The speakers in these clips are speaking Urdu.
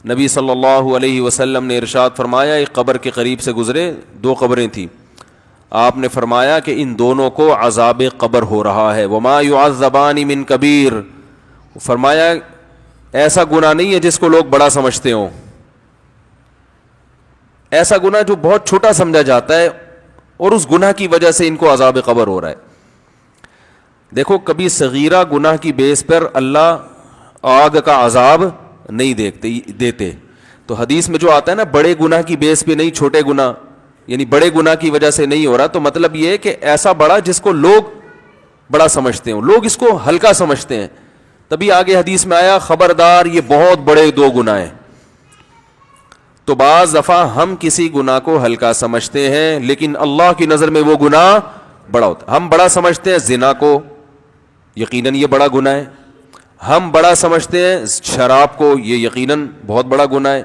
نبی صلی اللہ علیہ وسلم نے ارشاد فرمایا، ایک قبر کے قریب سے گزرے، دو قبریں تھیں، آپ نے فرمایا کہ ان دونوں کو عذاب قبر ہو رہا ہے، وما يعذبان من کبیر، فرمایا ایسا گناہ نہیں ہے جس کو لوگ بڑا سمجھتے ہوں، ایسا گناہ جو بہت چھوٹا سمجھا جاتا ہے اور اس گناہ کی وجہ سے ان کو عذاب قبر ہو رہا ہے۔ دیکھو کبھی صغیرہ گناہ کی بیس پر اللہ آگ کا عذاب نہیں دیتے، تو حدیث میں جو آتا ہے نا بڑے گناہ کی بیس پہ نہیں، چھوٹے گناہ یعنی بڑے گناہ کی وجہ سے نہیں ہو رہا، تو مطلب یہ ہے کہ ایسا بڑا جس کو لوگ بڑا سمجھتے ہیں، لوگ اس کو ہلکا سمجھتے ہیں، تبھی آگے حدیث میں آیا خبردار یہ بہت بڑے دو گناہ ہیں۔ تو بعض دفعہ ہم کسی گناہ کو ہلکا سمجھتے ہیں لیکن اللہ کی نظر میں وہ گناہ بڑا ہوتا ہے۔ ہم بڑا سمجھتے ہیں زنا کو، یقیناً یہ بڑا گناہ ہے، ہم بڑا سمجھتے ہیں شراب کو، یہ یقیناً بہت بڑا گناہ ہے،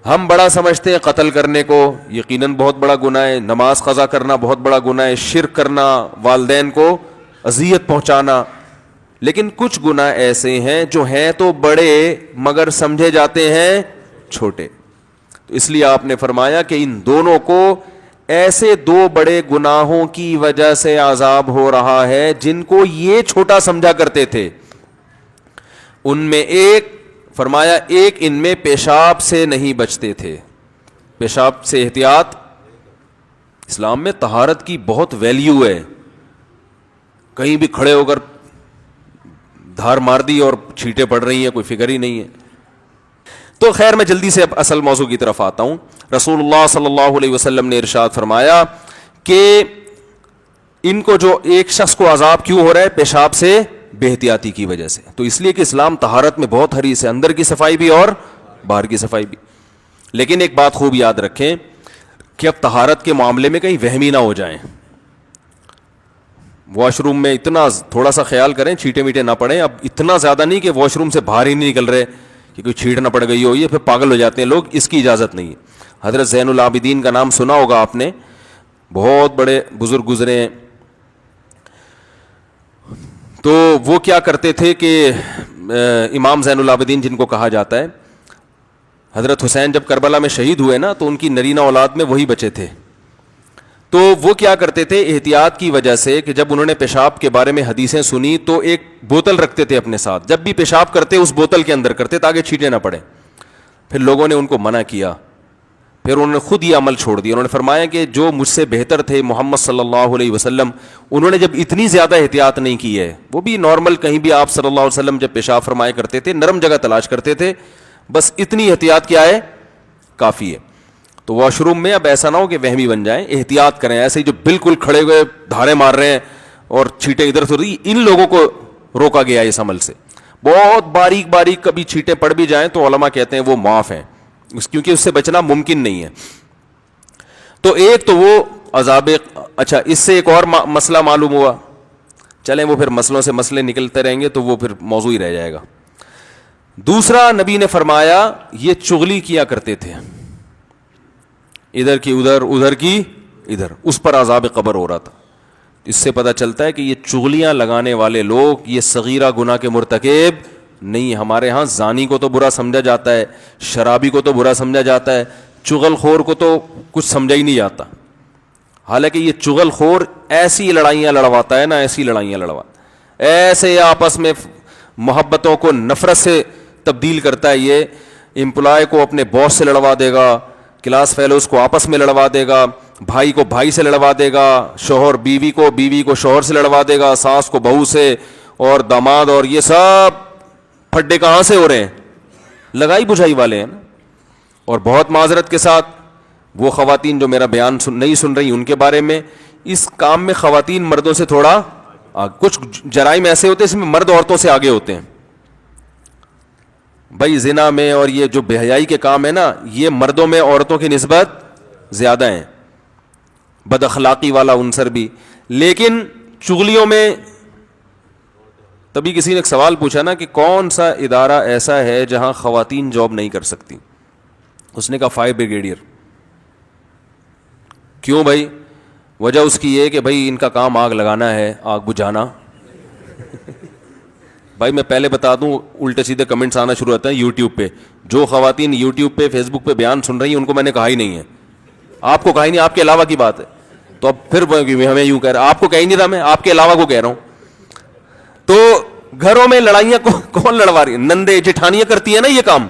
ہم بڑا سمجھتے ہیں قتل کرنے کو، یقیناً بہت بڑا گناہ ہے، نماز قضا کرنا بہت بڑا گناہ ہے، شرک کرنا، والدین کو اذیت پہنچانا، لیکن کچھ گناہ ایسے ہیں جو ہیں تو بڑے مگر سمجھے جاتے ہیں چھوٹے۔ تو اس لیے آپ نے فرمایا کہ ان دونوں کو ایسے دو بڑے گناہوں کی وجہ سے عذاب ہو رہا ہے جن کو یہ چھوٹا سمجھا کرتے تھے۔ ان میں ایک فرمایا ایک ان میں پیشاب سے نہیں بچتے تھے، پیشاب سے احتیاط، اسلام میں طہارت کی بہت ویلیو ہے، کہیں بھی کھڑے ہو کر دھار مار دی اور چھینٹیں پڑ رہی ہیں، کوئی فکر ہی نہیں ہے۔ تو خیر میں جلدی سے اب اصل موضوع کی طرف آتا ہوں۔ رسول اللہ صلی اللہ علیہ وسلم نے ارشاد فرمایا کہ ان کو جو ایک شخص کو عذاب کیوں ہو رہا ہے؟ پیشاب سے بے احتیاطی کی وجہ سے۔ تو اس لیے کہ اسلام طہارت میں بہت حریص ہے، اندر کی صفائی بھی اور باہر کی صفائی بھی، لیکن ایک بات خوب یاد رکھیں کہ اب طہارت کے معاملے میں کہیں وہمی نہ ہو جائیں، واش روم میں اتنا تھوڑا سا خیال کریں چھینٹے میٹے نہ پڑیں، اب اتنا زیادہ نہیں کہ واش روم سے باہر ہی نہیں نکل رہے کہ کوئی چھینٹ نہ پڑ گئی ہو، یہ پھر پاگل ہو جاتے ہیں لوگ، اس کی اجازت نہیں ہے۔ حضرت زین العابدین کا نام سنا ہوگا آپ نے، بہت بڑے بزرگ گزرے ہیں، تو وہ کیا کرتے تھے کہ امام زین العابدین جن کو کہا جاتا ہے، حضرت حسین جب کربلا میں شہید ہوئے نا تو ان کی نرینہ اولاد میں وہی بچے تھے، تو وہ کیا کرتے تھے احتیاط کی وجہ سے کہ جب انہوں نے پیشاب کے بارے میں حدیثیں سنی تو ایک بوتل رکھتے تھے اپنے ساتھ، جب بھی پیشاب کرتے اس بوتل کے اندر کرتے تاکہ چھینٹیں نہ پڑیں۔ پھر لوگوں نے ان کو منع کیا، پھر انہوں نے خود یہ عمل چھوڑ دیا، انہوں نے فرمایا کہ جو مجھ سے بہتر تھے محمد صلی اللہ علیہ وسلم، انہوں نے جب اتنی زیادہ احتیاط نہیں کی ہے، وہ بھی نارمل کہیں بھی آپ صلی اللہ علیہ وسلم جب پیشاب فرمایا کرتے تھے نرم جگہ تلاش کرتے تھے، بس اتنی احتیاط کیا ہے کافی ہے۔ تو واش روم میں اب ایسا نہ ہو کہ وہمی بن جائیں، احتیاط کریں، ایسے ہی جو بالکل کھڑے ہوئے دھارے مار رہے ہیں اور چھینٹیں ادھر سے، ان لوگوں کو روکا گیا ہے اس عمل سے۔ بہت باریک باریک کبھی چھینٹیں پڑ بھی جائیں تو علماء کہتے ہیں وہ معاف ہیں، کیونکہ اس سے بچنا ممکن نہیں ہے۔ تو ایک تو وہ عذاب، اچھا اس سے ایک اور مسئلہ معلوم ہوا، چلیں وہ پھر مسئلوں سے مسئلے نکلتے رہیں گے تو وہ پھر موضوع ہی رہ جائے گا۔ دوسرا نبی نے فرمایا یہ چغلی کیا کرتے تھے، ادھر کی ادھر ادھر کی ادھر، اس پر عذاب قبر ہو رہا تھا۔ اس سے پتہ چلتا ہے کہ یہ چغلیاں لگانے والے لوگ یہ صغیرہ گناہ کے مرتکب نہیں۔ ہمارے ہاں زانی کو تو برا سمجھا جاتا ہے، شرابی کو تو برا سمجھا جاتا ہے، چغل خور کو تو کچھ سمجھا ہی نہیں جاتا، حالانکہ یہ چغل خور ایسی لڑائیاں لڑواتا ہے نا، ایسی لڑائیاں لڑواتا ہے، ایسے آپس میں محبتوں کو نفرت سے تبدیل کرتا ہے۔ یہ امپلائی کو اپنے باس سے لڑوا دے گا، کلاس فیلوز کو آپس میں لڑوا دے گا، بھائی کو بھائی سے لڑوا دے گا، شوہر بیوی کو شوہر سے لڑوا دے گا، ساس کو بہو سے، اور داماد، اور یہ سب پھڈے کہاں سے ہو رہے ہیں؟ لگائی بجھائی والے ہیں نا۔ اور بہت معذرت کے ساتھ وہ خواتین جو میرا بیان نہیں سن رہی ان کے بارے میں، اس کام میں خواتین مردوں سے تھوڑا کچھ جرائم ایسے ہوتے ہیں اس میں مرد عورتوں سے آگے ہوتے ہیں بھائی، زنا میں اور یہ جو بے حیائی کے کام ہے نا، یہ مردوں میں عورتوں کی نسبت زیادہ ہیں، بد اخلاقی والا عنصر بھی۔ لیکن چغلیوں میں، تبھی کسی نے ایک سوال پوچھا نا کہ کون سا ادارہ ایسا ہے جہاں خواتین جاب نہیں کر سکتی؟ اس نے کہا فائر بریگیڈیئر۔ کیوں بھائی؟ وجہ اس کی یہ کہ بھائی ان کا کام آگ لگانا ہے، آگ بجھانا۔ بھائی میں پہلے بتا دوں، الٹے سیدھے کمنٹس آنا شروع ہوتا ہے یوٹیوب پہ، جو خواتین یوٹیوب پہ فیس بک پہ بیان سن رہی ہیں ان کو میں نے کہا ہی نہیں ہے, آپ کو کہا ہی نہیں, آپ کے علاوہ کی بات ہے. تو اب پھر ہمیں یوں کہہ رہا, آپ کو کہہ ہی نہیں رہا, میں آپ کے علاوہ کو کہہ رہا ہوں. تو گھروں میں لڑائیاں کون لڑوا رہی ہے؟ نندے جٹھانیاں کرتی ہیں نا یہ کام.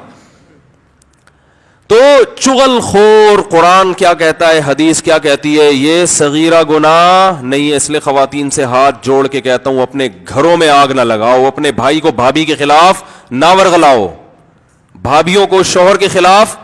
تو چغل خور قرآن کیا کہتا ہے, حدیث کیا کہتی ہے, یہ صغیرہ گناہ نہیں ہے. اس لیے خواتین سے ہاتھ جوڑ کے کہتا ہوں اپنے گھروں میں آگ نہ لگاؤ, اپنے بھائی کو بھابھی کے خلاف نہ ورغلاؤ, بھابھیوں کو شوہر کے خلاف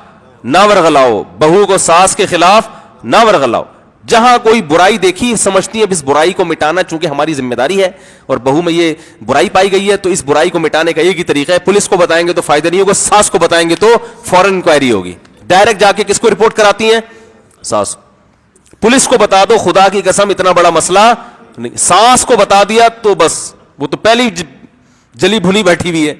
نہ ورغلاؤ, بہو کو ساس کے خلاف نہ ورغلاؤ. جہاں کوئی برائی دیکھی سمجھتی ہے اس برائی کو مٹانا چونکہ ہماری ذمہ داری ہے, اور بہو میں یہ برائی پائی گئی ہے تو اس برائی کو مٹانے کا ایک ہی طریقہ ہے, پولیس کو بتائیں گے تو فائدہ نہیں ہوگا, ساس کو بتائیں گے تو فوراً انکوائری ہوگی. ڈائریکٹ جا کے کس کو رپورٹ کراتی ہیں؟ ساس. پولیس کو بتا دو خدا کی قسم اتنا بڑا مسئلہ نہیں, ساس کو بتا دیا تو بس وہ تو پہلی جلی بھلی بیٹھی ہوئی ہے.